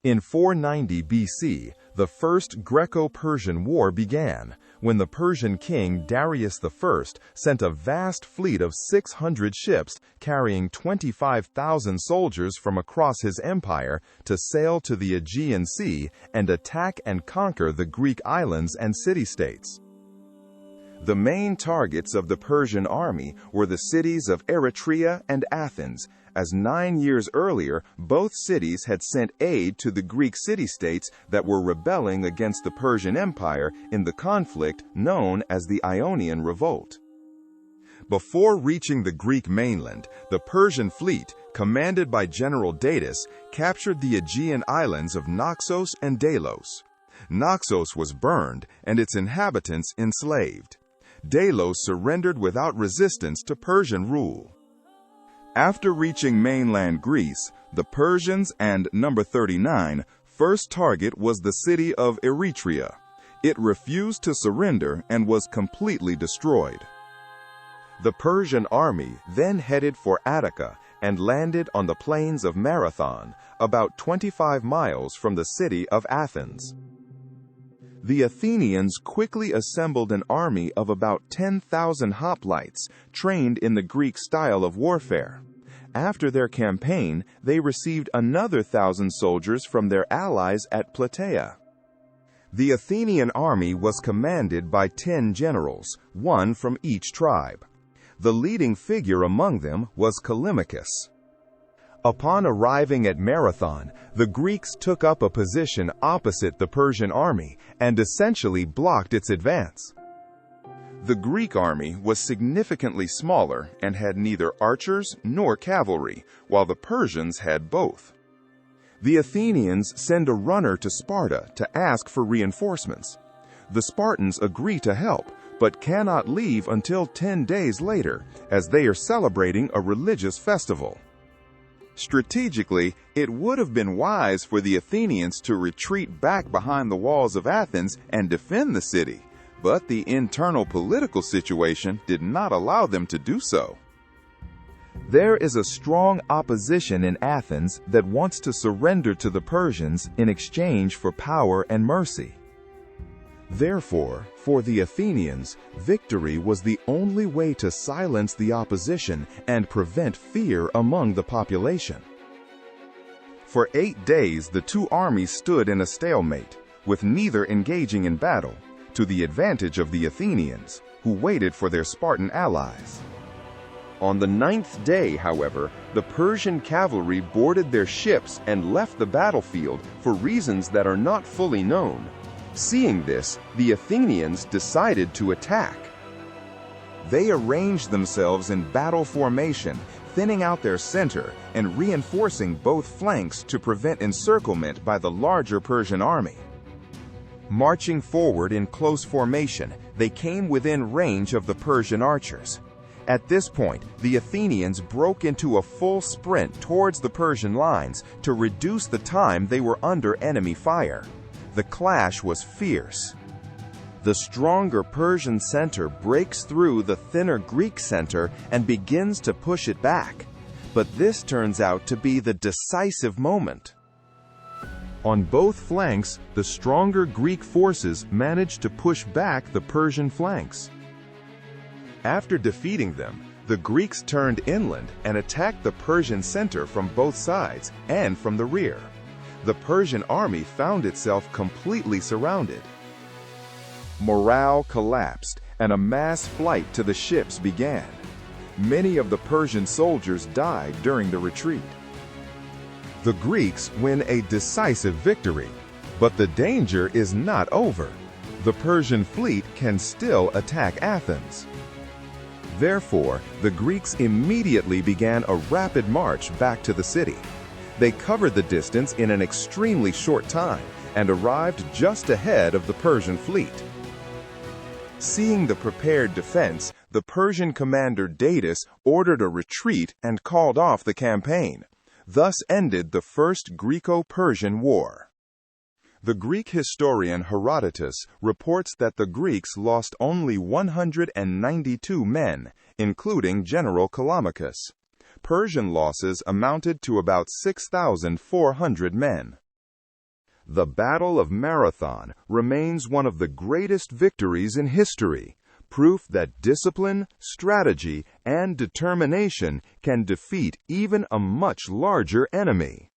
In 490 BC, the First Greco-Persian War began, when the Persian king Darius I sent a vast fleet of 600 ships carrying 25,000 soldiers from across his empire to sail to the Aegean Sea and attack and conquer the Greek islands and city-states. The main targets of the Persian army were the cities of Eritrea and Athens, as 9 years earlier both cities had sent aid to the Greek city-states that were rebelling against the Persian Empire in the conflict known as the Ionian Revolt. Before reaching the Greek mainland, the Persian fleet, commanded by General Datis, captured the Aegean islands of Naxos and Delos. Naxos was burned and its inhabitants enslaved. Delos surrendered without resistance to Persian rule. After reaching mainland Greece, the Persians and number 39 first target was the city of Eritrea. It refused to surrender and was completely destroyed. The Persian army then headed for Attica and landed on the plains of Marathon, about 25 miles from the city of Athens. The Athenians quickly assembled an army of about 10,000 hoplites, trained in the Greek style of warfare. After their campaign, they received another 1,000 soldiers from their allies at Plataea. The Athenian army was commanded by 10 generals, one from each tribe. The leading figure among them was Callimachus. Upon arriving at Marathon, the Greeks took up a position opposite the Persian army and essentially blocked its advance. The Greek army was significantly smaller and had neither archers nor cavalry, while the Persians had both. The Athenians send a runner to Sparta to ask for reinforcements. The Spartans agree to help, but cannot leave until 10 days later, as they are celebrating a religious festival. Strategically, it would have been wise for the Athenians to retreat back behind the walls of Athens and defend the city, but the internal political situation did not allow them to do so. There is a strong opposition in Athens that wants to surrender to the Persians in exchange for power and mercy. Therefore, for the Athenians, victory was the only way to silence the opposition and prevent fear among the population. For 8 days, the two armies stood in a stalemate, with neither engaging in battle, to the advantage of the Athenians, who waited for their Spartan allies. On the 9th day, however, the Persian cavalry boarded their ships and left the battlefield for reasons that are not fully known. Seeing this, the Athenians decided to attack. They arranged themselves in battle formation, thinning out their center and reinforcing both flanks to prevent encirclement by the larger Persian army. Marching forward in close formation, they came within range of the Persian archers. At this point, the Athenians broke into a full sprint towards the Persian lines to reduce the time they were under enemy fire. The clash was fierce. The stronger Persian center breaks through the thinner Greek center and begins to push it back. But this turns out to be the decisive moment. On both flanks, the stronger Greek forces managed to push back the Persian flanks. After defeating them, the Greeks turned inland and attacked the Persian center from both sides and from the rear. The Persian army found itself completely surrounded. Morale collapsed, and a mass flight to the ships began. Many of the Persian soldiers died during the retreat. The Greeks win a decisive victory, but the danger is not over. The Persian fleet can still attack Athens. Therefore, the Greeks immediately began a rapid march back to the city. They covered the distance in an extremely short time and arrived just ahead of the Persian fleet. Seeing the prepared defense, the Persian commander Datis ordered a retreat and called off the campaign. Thus ended the First Greco-Persian War. The Greek historian Herodotus reports that the Greeks lost only 192 men, including General Callimachus. Persian losses amounted to about 6,400 men. The Battle of Marathon remains one of the greatest victories in history, proof that discipline, strategy, and determination can defeat even a much larger enemy.